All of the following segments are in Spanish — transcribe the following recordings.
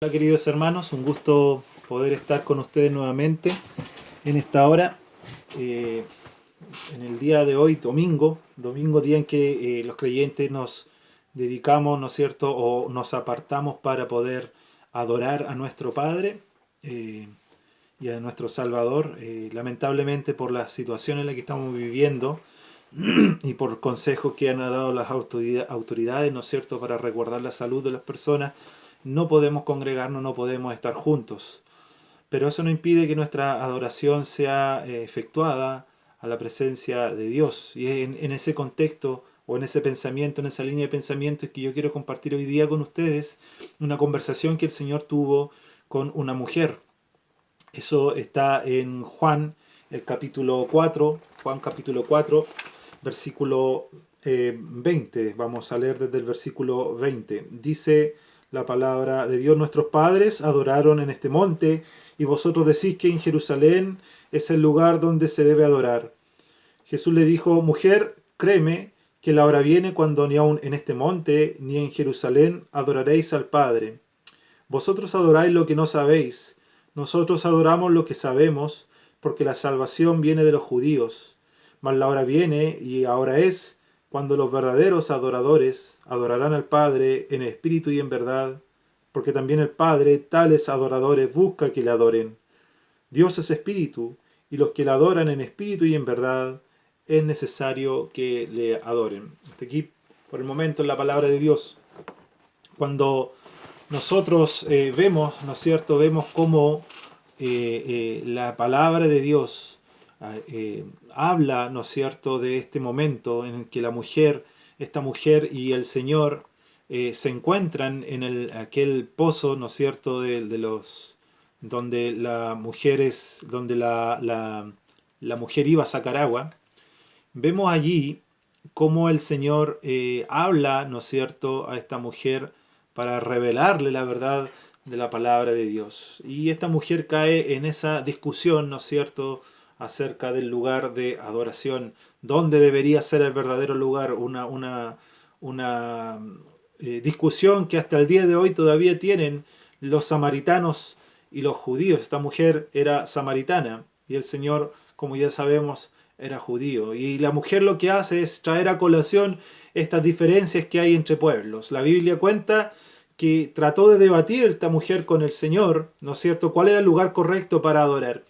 Hola queridos hermanos, un gusto poder estar con ustedes nuevamente en esta hora, eh, en el día de hoy, domingo día en que los creyentes nos dedicamos, ¿no es cierto?, o nos apartamos para poder adorar a nuestro Padre y a nuestro Salvador. Lamentablemente por la situación en la que estamos viviendo y por consejos que han dado las autoridades, ¿no es cierto?, para resguardar la salud de las personas, no podemos congregarnos, no podemos estar juntos. Pero eso no impide que nuestra adoración sea efectuada a la presencia de Dios. Y es en ese contexto o en ese pensamiento, en esa línea de pensamiento es que yo quiero compartir hoy día con ustedes una conversación que el Señor tuvo con una mujer. Eso está en Juan, el capítulo 4, Juan capítulo 4, versículo 20. Vamos a leer desde el versículo 20. Dice la palabra de Dios: nuestros padres adoraron en este monte, y vosotros decís que en Jerusalén es el lugar donde se debe adorar. Jesús le dijo: mujer, créeme que la hora viene cuando ni aun en este monte ni en Jerusalén adoraréis al Padre. Vosotros adoráis lo que no sabéis, nosotros adoramos lo que sabemos, porque la salvación viene de los judíos. Mas la hora viene, y ahora es, cuando los verdaderos adoradores adorarán al Padre en espíritu y en verdad, porque también el Padre tales adoradores busca que le adoren. Dios es espíritu, y los que le adoran en espíritu y en verdad es necesario que le adoren. Hasta aquí, por el momento, en la palabra de Dios. Cuando nosotros vemos, ¿no es cierto?, vemos cómo la palabra de Dios habla, ¿no es cierto?, de este momento en que esta mujer y el Señor se encuentran en aquel pozo, ¿no es cierto?, donde la mujer iba a sacar agua. Vemos allí cómo el Señor habla, ¿no es cierto?, a esta mujer para revelarle la verdad de la palabra de Dios. Y esta mujer cae en esa discusión, ¿no es cierto?, acerca del lugar de adoración, dónde debería ser el verdadero lugar, una discusión que hasta el día de hoy todavía tienen los samaritanos y los judíos. Esta mujer era samaritana y el Señor, como ya sabemos, era judío. Y la mujer lo que hace es traer a colación estas diferencias que hay entre pueblos. La Biblia cuenta que trató de debatir esta mujer con el Señor, ¿no es cierto?, cuál era el lugar correcto para adorar.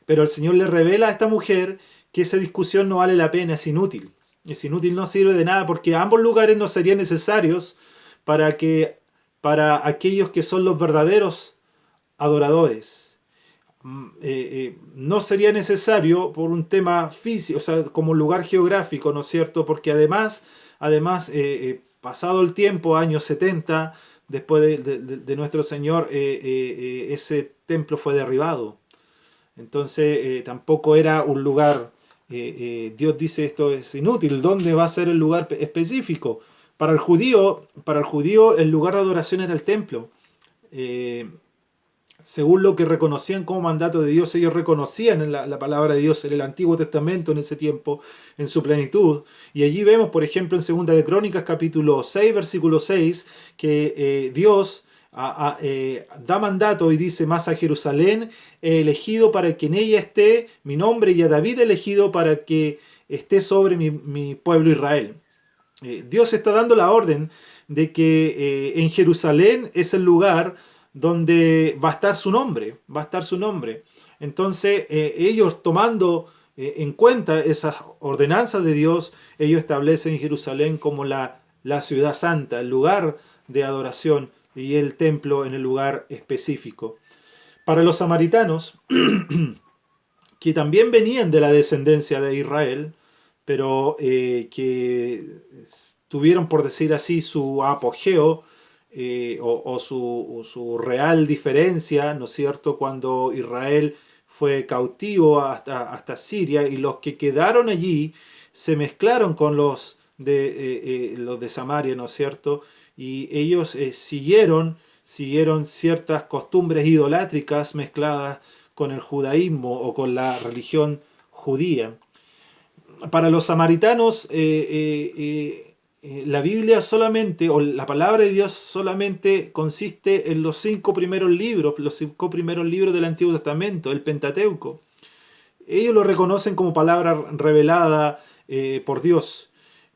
Pero el Señor le revela a esta mujer que esa discusión no vale la pena, es inútil. Es inútil, no sirve de nada, porque ambos lugares no serían necesarios para aquellos que son los verdaderos adoradores. No sería necesario por un tema físico, o sea, como lugar geográfico, ¿no es cierto? Porque pasado el tiempo, años 70, después de nuestro Señor, ese templo fue derribado. Entonces, tampoco era un lugar, Dios dice esto es inútil, ¿dónde va a ser el lugar específico? Para el judío el lugar de adoración era el templo. Eh, Según lo que reconocían como mandato de Dios, ellos reconocían en la palabra de Dios en el Antiguo Testamento en ese tiempo, en su plenitud. Y allí vemos, por ejemplo, en Segunda de Crónicas, capítulo 6, versículo 6, que Dios da mandato y dice: más a Jerusalén he elegido para que en ella esté mi nombre, y a David he elegido para que esté sobre mi pueblo Israel. Dios está dando la orden de que en Jerusalén es el lugar donde va a estar su nombre, va a estar su nombre. Entonces, ellos tomando en cuenta esas ordenanzas de Dios, ellos establecen Jerusalén como la ciudad santa, el lugar de adoración, y el templo en el lugar específico. Para los samaritanos, que también venían de la descendencia de Israel, pero que tuvieron, por decir así, su apogeo o su real diferencia, ¿no es cierto?, cuando Israel fue cautivo hasta Siria, y los que quedaron allí se mezclaron con los de Samaria, ¿no es cierto?, y ellos siguieron ciertas costumbres idolátricas mezcladas con el judaísmo o con la religión judía. Para los samaritanos, la Biblia solamente, o la palabra de Dios solamente consiste en los 5 primeros libros del Antiguo Testamento, el Pentateuco. Ellos lo reconocen como palabra revelada por Dios.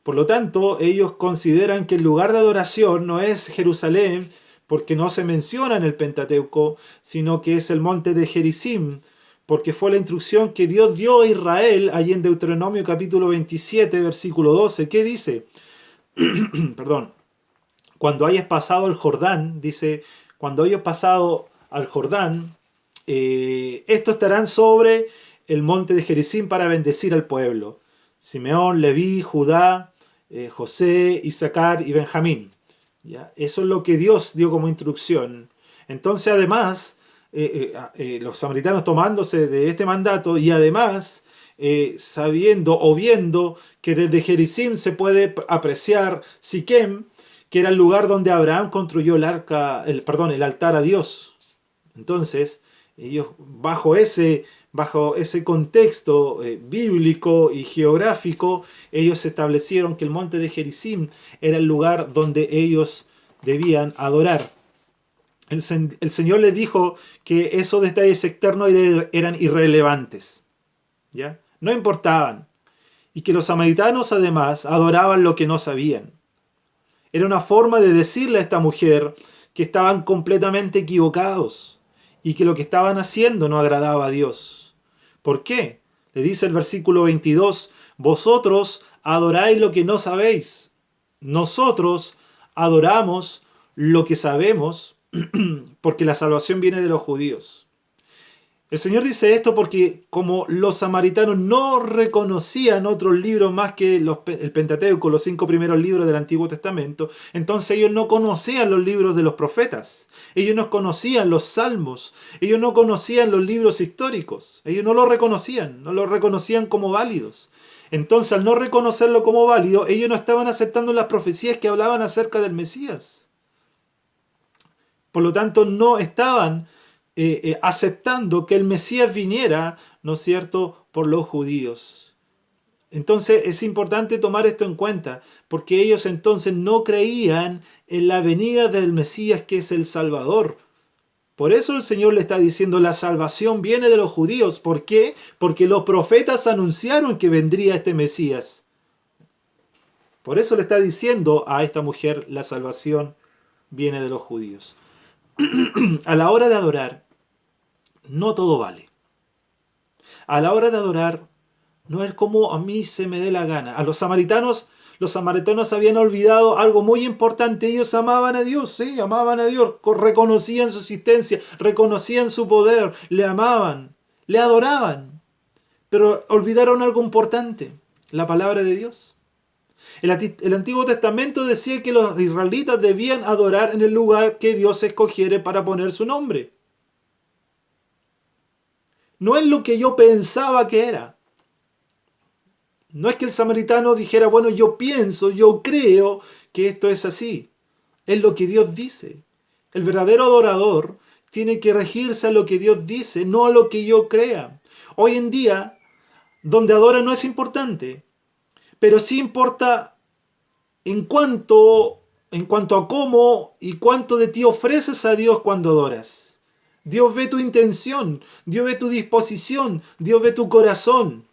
Por lo tanto, ellos consideran que el lugar de adoración no es Jerusalén, porque no se menciona en el Pentateuco, sino que es el monte de Gerizim, porque fue la instrucción que Dios dio a Israel allí en Deuteronomio capítulo 27, versículo 12. ¿Qué dice? Perdón. Cuando hayas pasado el Jordán, dice, cuando hayas pasado al Jordán, estos estarán sobre el monte de Gerizim para bendecir al pueblo. Simeón, Leví, Judá, José, Isaacar y Benjamín. ¿Ya? Eso es lo que Dios dio como instrucción. Entonces, además, los samaritanos tomándose de este mandato y además sabiendo o viendo que desde Gerizim se puede apreciar Siquem, que era el lugar donde Abraham construyó el altar a Dios. Entonces, ellos bajo ese contexto bíblico y geográfico, ellos establecieron que el monte de Gerizim era el lugar donde ellos debían adorar. El Señor les dijo que esos detalles externos eran irrelevantes, ¿ya? No importaban. Y que los samaritanos además adoraban lo que no sabían. Era una forma de decirle a esta mujer que estaban completamente equivocados y que lo que estaban haciendo no agradaba a Dios. ¿Por qué? Le dice el versículo 22, vosotros adoráis lo que no sabéis. Nosotros adoramos lo que sabemos porque la salvación viene de los judíos. El Señor dice esto porque como los samaritanos no reconocían otros libros más que el Pentateuco, los 5 primeros libros del Antiguo Testamento, entonces ellos no conocían los libros de los profetas, ellos no conocían los salmos, ellos no conocían los libros históricos, ellos no los reconocían como válidos. Entonces al no reconocerlo como válido, ellos no estaban aceptando las profecías que hablaban acerca del Mesías. Por lo tanto, no estaban aceptando que el Mesías viniera, ¿no es cierto?, por los judíos. Entonces es importante tomar esto en cuenta, porque ellos entonces no creían en la venida del Mesías, que es el Salvador. Por eso el Señor le está diciendo, la salvación viene de los judíos. ¿Por qué? Porque los profetas anunciaron que vendría este Mesías. Por eso le está diciendo a esta mujer, la salvación viene de los judíos. A la hora de adorar, no todo vale. A la hora de adorar, no es como a mí se me dé la gana. A los samaritanos habían olvidado algo muy importante. Ellos amaban a Dios, sí, amaban a Dios. Reconocían su existencia, reconocían su poder, le amaban, le adoraban. Pero olvidaron algo importante, la palabra de Dios. El Antiguo Testamento decía que los israelitas debían adorar en el lugar que Dios escogiere para poner su nombre. No es lo que yo pensaba que era. No es que el samaritano dijera, bueno, yo pienso, yo creo que esto es así. Es lo que Dios dice. El verdadero adorador tiene que regirse a lo que Dios dice, no a lo que yo crea. Hoy en día, donde adora no es importante, pero sí importa en cuanto a cómo y cuánto de ti ofreces a Dios cuando adoras. Dios ve tu intención, Dios ve tu disposición, Dios ve tu corazón.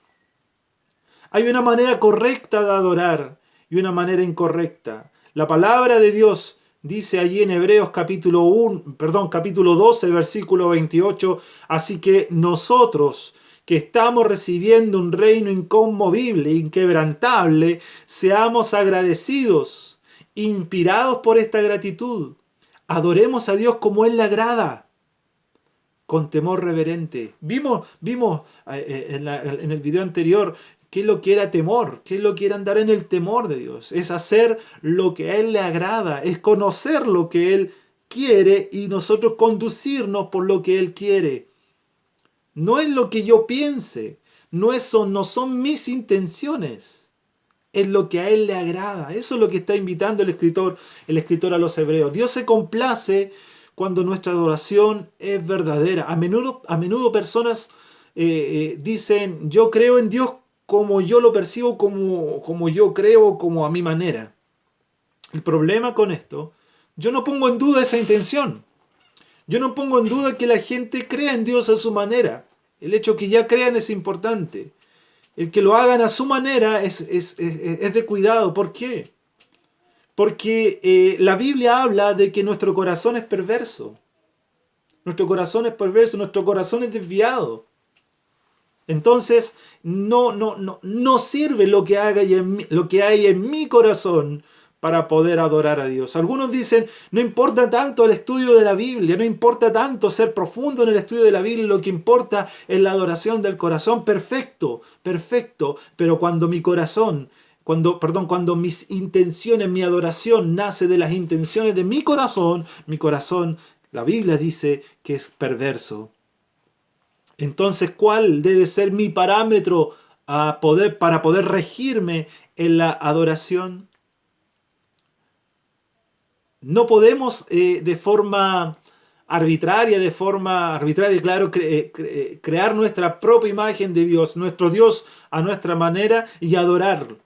Hay una manera correcta de adorar y una manera incorrecta. La palabra de Dios dice allí en Hebreos capítulo 12, versículo 28, así que nosotros que estamos recibiendo un reino inconmovible, inquebrantable, seamos agradecidos, inspirados por esta gratitud. Adoremos a Dios como Él le agrada, con temor reverente. Vimos en el video anterior qué es lo que era temor, qué es lo que era andar en el temor de Dios. Es hacer lo que a Él le agrada, es conocer lo que Él quiere y nosotros conducirnos por lo que Él quiere. No es lo que yo piense, no son mis intenciones, es lo que a Él le agrada. Eso es lo que está invitando el escritor a los hebreos. Dios se complace cuando nuestra adoración es verdadera. A menudo personas dicen, yo creo en Dios como yo lo percibo, como yo creo, como a mi manera. El problema con esto, yo no pongo en duda esa intención. Yo no pongo en duda que la gente crea en Dios a su manera. El hecho que ya crean es importante. El que lo hagan a su manera es de cuidado. ¿Por qué? Porque la Biblia habla de que nuestro corazón es perverso. Nuestro corazón es perverso, nuestro corazón es desviado. Entonces, no sirve lo que lo que hay en mi corazón para poder adorar a Dios. Algunos dicen, no importa tanto el estudio de la Biblia, no importa tanto ser profundo en el estudio de la Biblia, lo que importa es la adoración del corazón. Perfecto, perfecto, pero cuando mi corazón, cuando mis intenciones, mi adoración nace de las intenciones de mi corazón, la Biblia dice que es perverso. Entonces, ¿cuál debe ser mi parámetro para poder regirme en la adoración? No podemos de forma arbitraria, claro, crear nuestra propia imagen de Dios, nuestro Dios a nuestra manera y adorar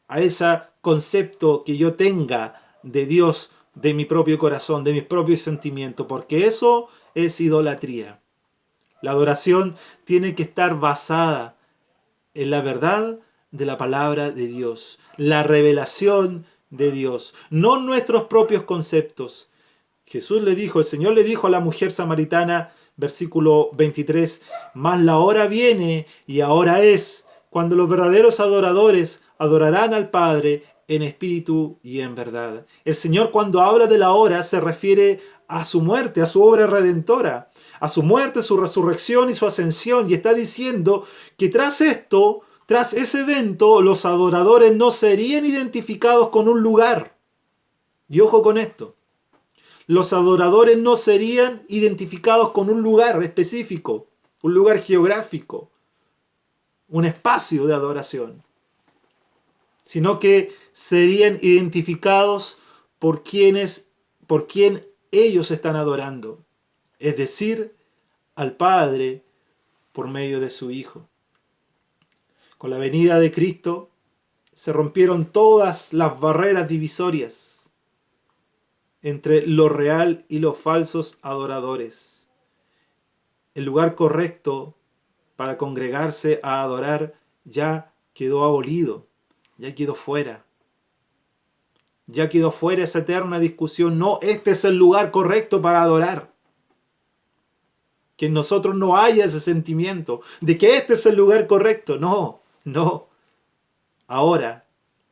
a ese concepto que yo tenga de Dios, de mi propio corazón, de mis propios sentimientos, porque eso es idolatría. La adoración tiene que estar basada en la verdad de la palabra de Dios, la revelación de Dios, no nuestros propios conceptos. El Señor le dijo a la mujer samaritana, versículo 23, mas la hora viene y ahora es, cuando los verdaderos adoradores adorarán al Padre en espíritu y en verdad. El Señor, cuando habla de la hora, se refiere a su muerte, a su obra redentora, a su muerte, su resurrección y su ascensión, y está diciendo que tras esto, tras ese evento, los adoradores no serían identificados con un lugar. Y ojo con esto. Los adoradores no serían identificados con un lugar específico, un lugar geográfico, un espacio de adoración, sino que serían identificados por quien ellos están adorando, es decir, al Padre por medio de su Hijo. Con la venida de Cristo se rompieron todas las barreras divisorias entre lo real y los falsos adoradores. El lugar correcto para congregarse a adorar ya quedó abolido, ya quedó fuera. Ya quedó fuera esa eterna discusión. No, este es el lugar correcto para adorar. Que en nosotros no haya ese sentimiento de que este es el lugar correcto. No, no. Ahora,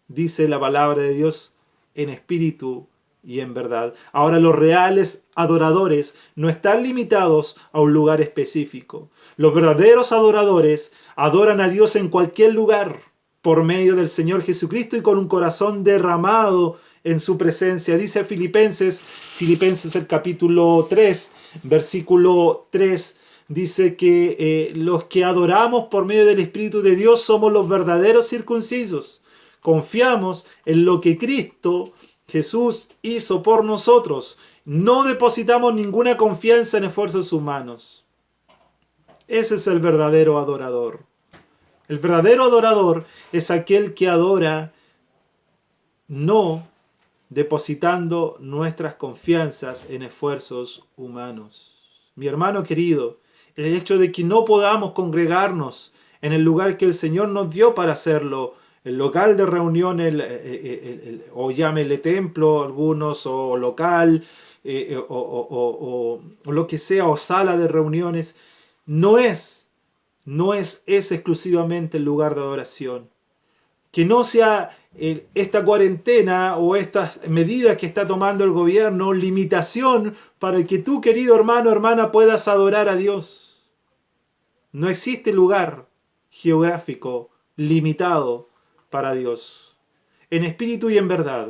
dice la palabra de Dios, en espíritu y en verdad. Ahora los reales adoradores no están limitados a un lugar específico. Los verdaderos adoradores adoran a Dios en cualquier lugar por medio del Señor Jesucristo y con un corazón derramado en su presencia. Dice Filipenses el capítulo 3, versículo 3, dice que los que adoramos por medio del Espíritu de Dios somos los verdaderos circuncisos. Confiamos en lo que Cristo Jesús hizo por nosotros. No depositamos ninguna confianza en esfuerzos humanos. Ese es el verdadero adorador. El verdadero adorador es aquel que adora no depositando nuestras confianzas en esfuerzos humanos. Mi hermano querido, el hecho de que no podamos congregarnos en el lugar que el Señor nos dio para hacerlo, el local de reunión, o llámele templo algunos, o local, o lo que sea, o sala de reuniones, no es ese exclusivamente el lugar de adoración. Que no sea esta cuarentena o estas medidas que está tomando el gobierno limitación para que tú, querido hermano o hermana, puedas adorar a Dios. No existe lugar geográfico limitado para Dios. En espíritu y en verdad.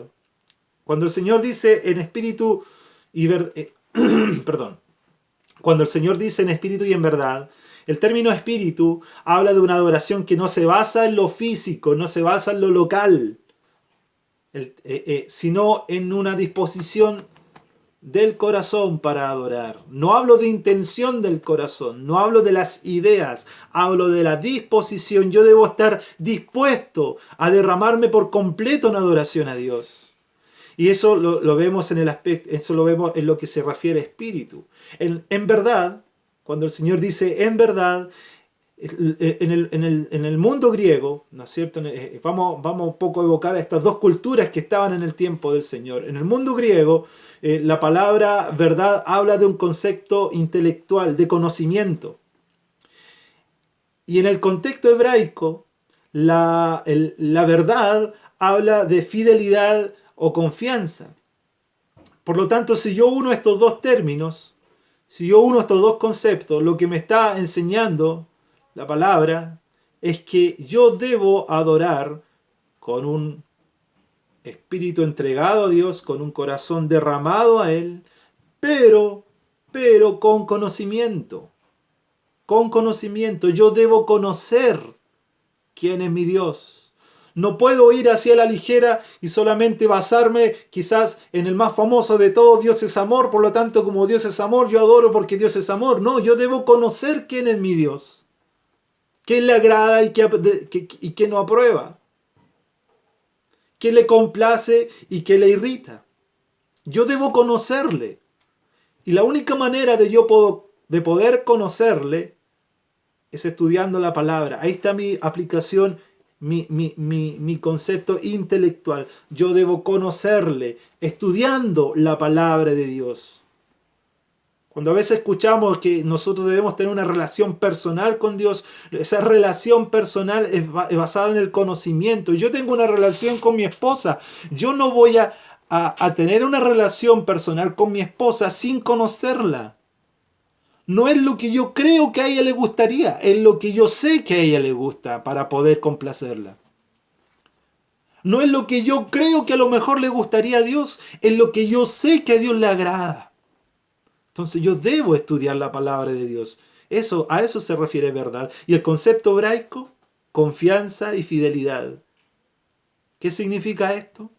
Cuando el Señor dice en espíritu y cuando el Señor dice en espíritu y en verdad, el término espíritu habla de una adoración que no se basa en lo físico, no se basa en lo local, sino en una disposición del corazón para adorar. No hablo de intención del corazón, no hablo de las ideas, hablo de la disposición. Yo debo estar dispuesto a derramarme por completo en adoración a Dios. Y eso lo vemos en el aspecto, eso lo vemos en lo que se refiere a espíritu. En verdad, cuando el Señor dice en verdad, en el mundo griego, ¿no es cierto? Vamos un poco a evocar a estas dos culturas que estaban en el tiempo del Señor. En el mundo griego, la palabra verdad habla de un concepto intelectual, de conocimiento. Y en el contexto hebraico, la verdad habla de fidelidad o confianza. Por lo tanto, si yo uno estos dos términos, si yo uno estos dos conceptos, lo que me está enseñando la palabra es que yo debo adorar con un espíritu entregado a Dios, con un corazón derramado a Él, pero, pero con conocimiento. Con conocimiento. Yo debo conocer quién es mi Dios. No puedo ir hacia la ligera y solamente basarme quizás en el más famoso de todos, Dios es amor, por lo tanto como Dios es amor, yo adoro porque Dios es amor. No, yo debo conocer quién es mi Dios, qué le agrada y qué no aprueba, qué le complace y qué le irrita. Yo debo conocerle. Y la única manera de poder conocerle es estudiando la palabra. Ahí está mi aplicación, mi concepto intelectual. Yo debo conocerle estudiando la palabra de Dios. Cuando a veces escuchamos que nosotros debemos tener una relación personal con Dios, esa relación personal es basada en el conocimiento. Yo tengo una relación con mi esposa. Yo no voy a tener una relación personal con mi esposa sin conocerla. No es lo que yo creo que a ella le gustaría, es lo que yo sé que a ella le gusta para poder complacerla. No es lo que yo creo que a lo mejor le gustaría a Dios, es lo que yo sé que a Dios le agrada. Entonces yo debo estudiar la palabra de Dios. A eso se refiere verdad. Y el concepto hebraico, confianza y fidelidad. ¿Qué significa esto?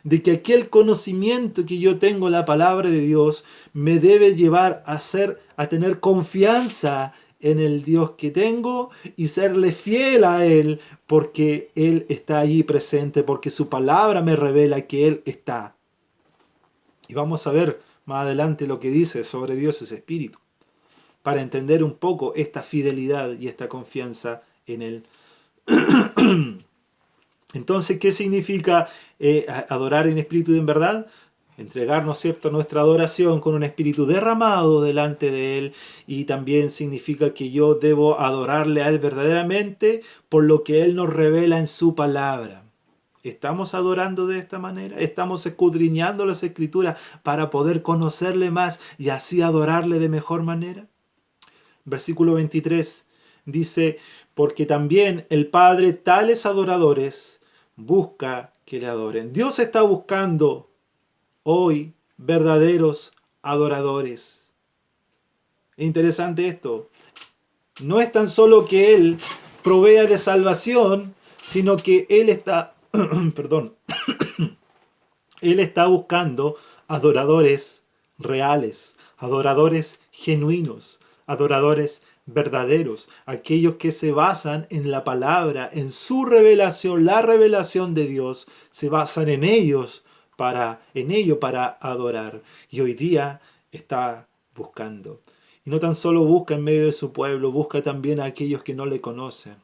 De que aquel conocimiento que yo tengo en la palabra de Dios me debe llevar a tener confianza en el Dios que tengo y serle fiel a Él porque Él está allí presente, porque su palabra me revela que Él está. Y vamos a ver más adelante lo que dice sobre Dios es espíritu, para entender un poco esta fidelidad y esta confianza en Él. Entonces, ¿qué significa adorar en espíritu y en verdad? Entregarnos, ¿cierto?, nuestra adoración con un espíritu derramado delante de Él, y también significa que yo debo adorarle a Él verdaderamente por lo que Él nos revela en su palabra. ¿Estamos adorando de esta manera? ¿Estamos escudriñando las Escrituras para poder conocerle más y así adorarle de mejor manera? Versículo 23 dice, porque también el Padre tales adoradores busca que le adoren. Dios está buscando hoy verdaderos adoradores. Es interesante esto. No es tan solo que Él provea de salvación, sino que Él está, perdón, Él está buscando adoradores reales, adoradores genuinos, adoradores verdaderos, aquellos que se basan en la palabra, en su revelación, la revelación de Dios, se basan en ello para adorar. Y hoy día está buscando. Y no tan solo busca en medio de su pueblo, busca también a aquellos que no le conocen.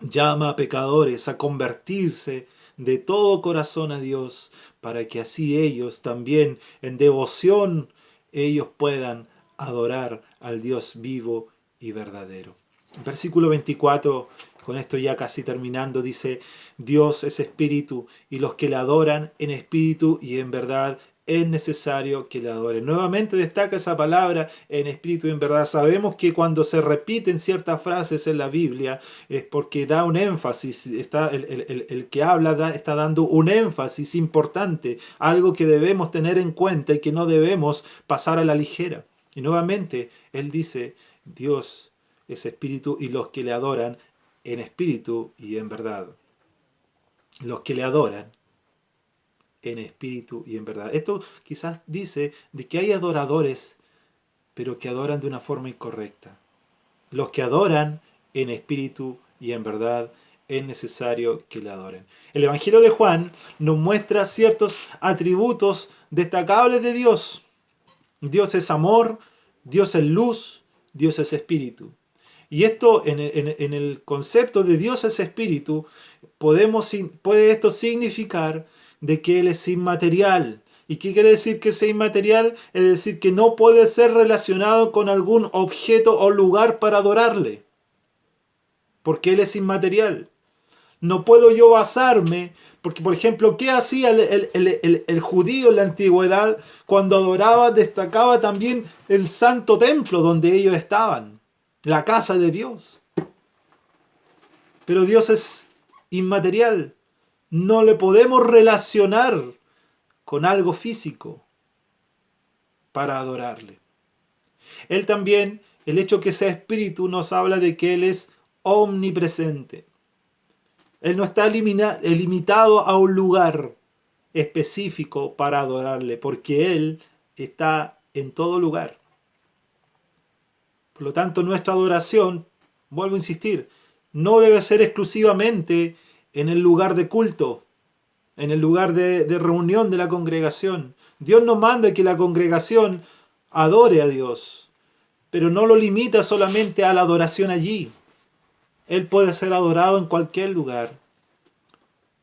Llama a pecadores a convertirse de todo corazón a Dios, para que así ellos también en devoción ellos puedan adorar al Dios vivo y verdadero. Versículo 24, con esto ya casi terminando, dice, Dios es espíritu y los que le adoran en espíritu y en verdad es necesario que le adoren. Nuevamente destaca esa palabra en espíritu y en verdad. Sabemos que cuando se repiten ciertas frases en la Biblia es porque da un énfasis, el que habla está dando un énfasis importante, algo que debemos tener en cuenta y que no debemos pasar a la ligera. Y nuevamente Él dice, Dios es espíritu y los que le adoran en espíritu y en verdad. Los que le adoran en espíritu y en verdad. Esto quizás dice de que hay adoradores, pero que adoran de una forma incorrecta. Los que adoran en espíritu y en verdad es necesario que le adoren. El Evangelio de Juan nos muestra ciertos atributos destacables de Dios. Dios es amor, Dios es luz, Dios es espíritu. Y esto, en el concepto de Dios es espíritu, puede esto significar de que Él es inmaterial. ¿Y qué quiere decir que sea inmaterial? Es decir, que no puede ser relacionado con algún objeto o lugar para adorarle, porque Él es inmaterial. No puedo yo basarme, porque por ejemplo, ¿qué hacía el judío en la antigüedad cuando adoraba? Destacaba también el santo templo donde ellos estaban, la casa de Dios. Pero Dios es inmaterial, no le podemos relacionar con algo físico para adorarle. Él también, el hecho que sea espíritu nos habla de que Él es omnipresente. Él no está limitado a un lugar específico para adorarle, porque Él está en todo lugar. Por lo tanto, nuestra adoración, vuelvo a insistir, no debe ser exclusivamente en el lugar de culto, en el lugar de reunión de la congregación. Dios nos manda que la congregación adore a Dios, pero no lo limita solamente a la adoración allí. Él puede ser adorado en cualquier lugar,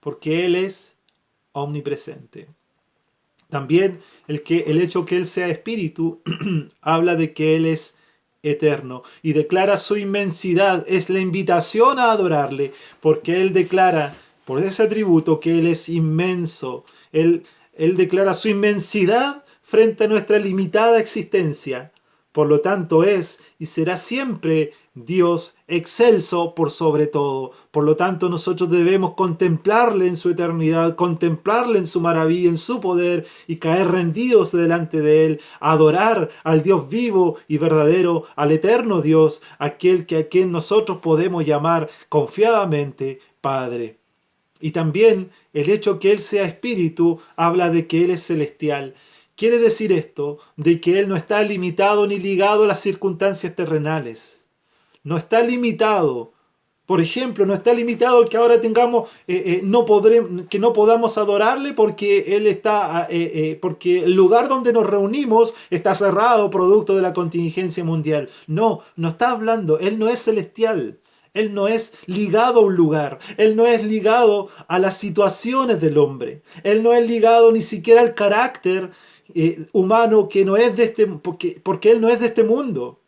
porque Él es omnipresente. También el hecho que Él sea espíritu habla de que Él es eterno y declara su inmensidad. Es la invitación a adorarle, porque Él declara por ese atributo que Él es inmenso. Él declara su inmensidad frente a nuestra limitada existencia. Por lo tanto es y será siempre Dios excelso por sobre todo. Por lo tanto nosotros debemos contemplarle en su eternidad, contemplarle en su maravilla, en su poder y caer rendidos delante de Él, adorar al Dios vivo y verdadero, al eterno Dios, aquel que a quien nosotros podemos llamar confiadamente Padre. Y también el hecho que Él sea espíritu habla de que Él es celestial. Quiere decir esto de que Él no está limitado ni ligado a las circunstancias terrenales. No está limitado. Por ejemplo, no está limitado que ahora tengamos, que no podamos adorarle porque Él está, porque el lugar donde nos reunimos está cerrado producto de la contingencia mundial. No, no está hablando. Él no es celestial. Él no es ligado a un lugar. Él no es ligado a las situaciones del hombre. Él no es ligado ni siquiera al carácter humano que no es de este, porque Él no es de este mundo.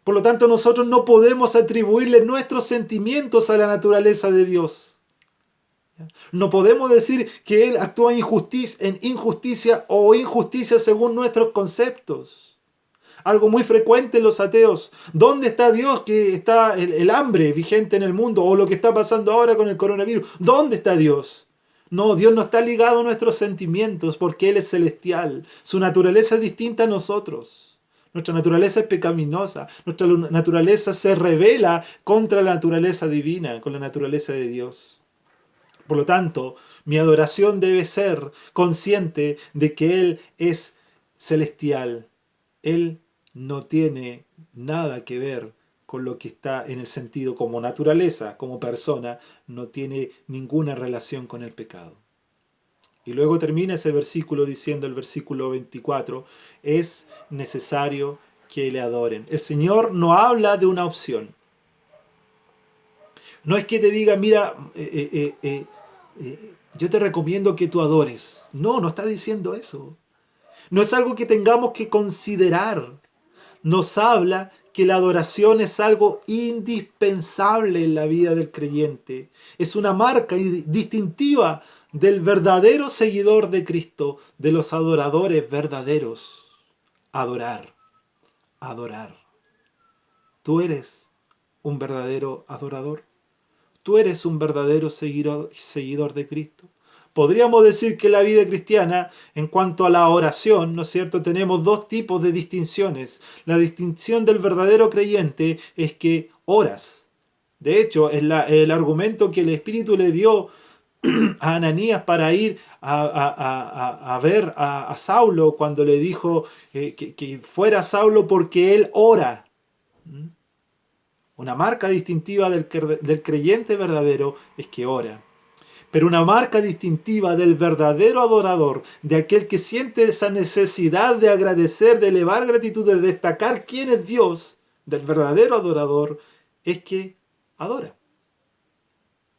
Por lo tanto, nosotros no podemos atribuirle nuestros sentimientos a la naturaleza de Dios. No podemos decir que Él actúa en injusticia o injusticia según nuestros conceptos. Algo muy frecuente en los ateos. ¿Dónde está Dios que está el hambre vigente en el mundo? O lo que está pasando ahora con el coronavirus. ¿Dónde está Dios? No, Dios no está ligado a nuestros sentimientos porque Él es celestial. Su naturaleza es distinta a nosotros. Nuestra naturaleza es pecaminosa. Nuestra naturaleza se revela contra la naturaleza divina, con la naturaleza de Dios. Por lo tanto, mi adoración debe ser consciente de que Él es celestial. Él no tiene nada que ver con lo que está en el sentido como naturaleza, como persona, no tiene ninguna relación con el pecado. Y luego termina ese versículo diciendo, el versículo 24, es necesario que le adoren. El Señor no habla de una opción. No es que te diga, mira, yo te recomiendo que tú adores. No, no está diciendo eso. No es algo que tengamos que considerar. Nos habla que la adoración es algo indispensable en la vida del creyente. Es una marca distintiva del verdadero seguidor de Cristo, de los adoradores verdaderos. Adorar, adorar. ¿Tú eres un verdadero adorador? ¿Tú eres un verdadero seguidor de Cristo? Podríamos decir que la vida cristiana, en cuanto a la oración, ¿no es cierto?, tenemos dos tipos de distinciones. La distinción del verdadero creyente es que oras. De hecho, el argumento que el Espíritu le dio a Ananías para ir a ver a Saulo cuando le dijo que fuera Saulo porque él ora. Una marca distintiva del creyente verdadero es que ora. Pero una marca distintiva del verdadero adorador, de aquel que siente esa necesidad de agradecer, de elevar gratitud, de destacar quién es Dios, del verdadero adorador, es que adora.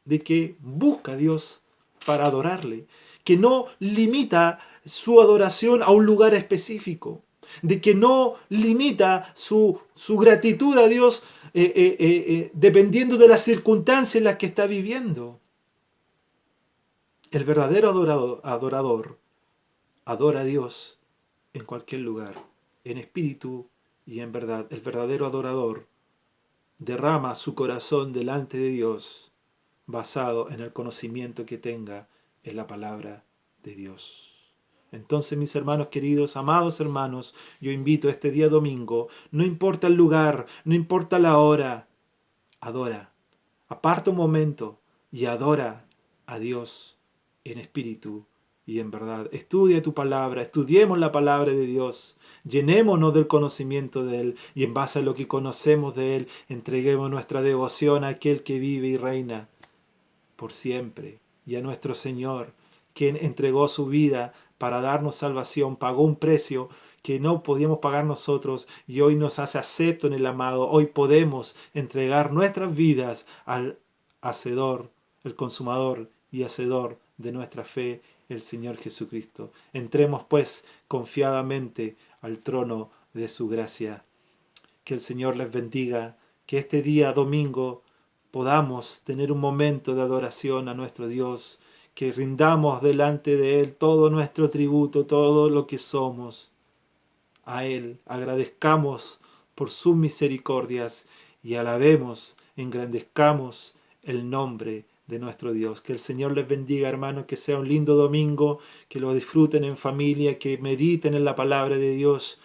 De que busca a Dios para adorarle. Que no limita su adoración a un lugar específico. De que no limita su gratitud a Dios dependiendo de las circunstancias en las que está viviendo. El verdadero adorador adora a Dios en cualquier lugar, en espíritu y en verdad. El verdadero adorador derrama su corazón delante de Dios basado en el conocimiento que tenga en la palabra de Dios. Entonces, mis hermanos queridos, amados hermanos, yo invito este día domingo, no importa el lugar, no importa la hora, adora. Aparta un momento y adora a Dios en espíritu y en verdad. Estudia tu palabra, estudiemos la palabra de Dios, llenémonos del conocimiento de Él y en base a lo que conocemos de Él, entreguemos nuestra devoción a aquel que vive y reina por siempre y a nuestro Señor, quien entregó su vida para darnos salvación, pagó un precio que no podíamos pagar nosotros y hoy nos hace acepto en el amado. Hoy podemos entregar nuestras vidas al hacedor, el consumador y hacedor de nuestra fe, el Señor Jesucristo. Entremos pues confiadamente al trono de su gracia. Que el Señor les bendiga, que este día domingo podamos tener un momento de adoración a nuestro Dios, que rindamos delante de Él todo nuestro tributo, todo lo que somos. A Él agradezcamos por sus misericordias y alabemos, engrandezcamos el nombre de nuestro Dios. Que el Señor les bendiga, hermanos, que sea un lindo domingo, que lo disfruten en familia, que mediten en la palabra de Dios.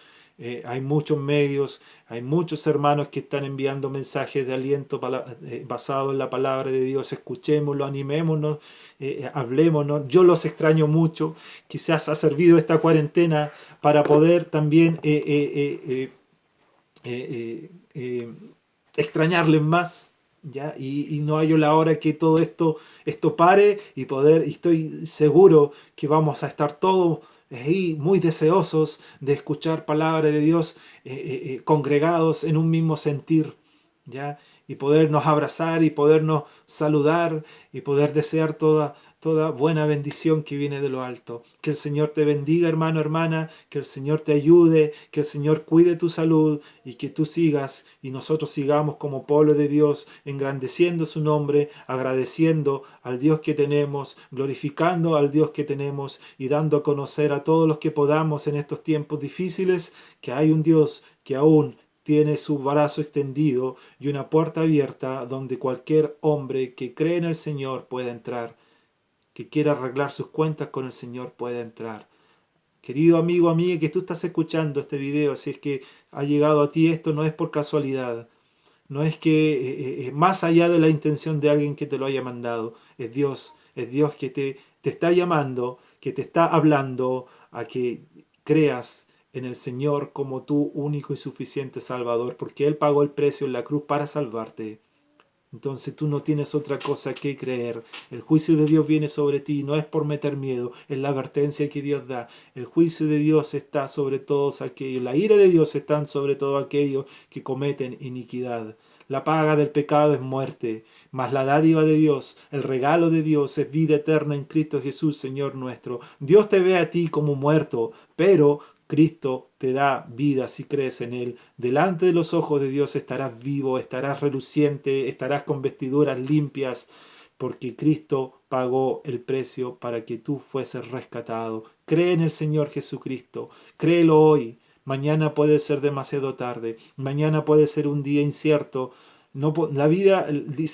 Hay muchos medios, hay muchos hermanos que están enviando mensajes de aliento basado en la palabra de Dios. Escuchémoslo, animémonos, hablémonos. Yo los extraño mucho. Quizás ha servido esta cuarentena para poder también extrañarles más. ¿Ya? Y no hallo la hora que todo esto pare y estoy seguro que vamos a estar todos ahí muy deseosos de escuchar palabra de Dios congregados en un mismo sentir, ¿ya? Y podernos abrazar y podernos saludar y poder desear toda buena bendición que viene de lo alto. Que el Señor te bendiga, hermano, hermana, que el Señor te ayude, que el Señor cuide tu salud y que tú sigas y nosotros sigamos como pueblo de Dios, engrandeciendo su nombre, agradeciendo al Dios que tenemos, glorificando al Dios que tenemos y dando a conocer a todos los que podamos en estos tiempos difíciles que hay un Dios que aún tiene su brazo extendido y una puerta abierta donde cualquier hombre que cree en el Señor pueda entrar, que quiera arreglar sus cuentas con el Señor pueda entrar. Querido amigo, amiga, que tú estás escuchando este video, si es que ha llegado a ti esto, no es por casualidad. No es que más allá de la intención de alguien que te lo haya mandado, es Dios que te está llamando, que te está hablando a que creas en el Señor como tu único y suficiente Salvador, porque Él pagó el precio en la cruz para salvarte. Entonces tú no tienes otra cosa que creer. El juicio de Dios viene sobre ti, no es por meter miedo, es la advertencia que Dios da. El juicio de Dios está sobre todos aquellos, la ira de Dios está sobre todos aquellos que cometen iniquidad. La paga del pecado es muerte, mas la dádiva de Dios, el regalo de Dios es vida eterna en Cristo Jesús, Señor nuestro. Dios te ve a ti como muerto, pero Cristo te da vida si crees en Él. Delante de los ojos de Dios estarás vivo, estarás reluciente, estarás con vestiduras limpias, porque Cristo pagó el precio para que tú fueses rescatado. Cree en el Señor Jesucristo, créelo hoy. Mañana puede ser demasiado tarde, mañana puede ser un día incierto. No, la vida,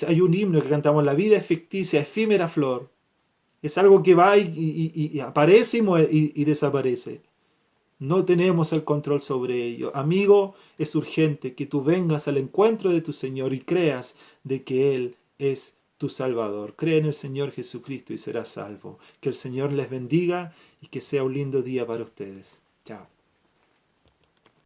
hay un himno que cantamos, la vida es ficticia, efímera flor. Es algo que va y aparece y desaparece. No tenemos el control sobre ello. Amigo, es urgente que tú vengas al encuentro de tu Señor y creas de que Él es tu Salvador. Cree en el Señor Jesucristo y serás salvo. Que el Señor les bendiga y que sea un lindo día para ustedes. Chao.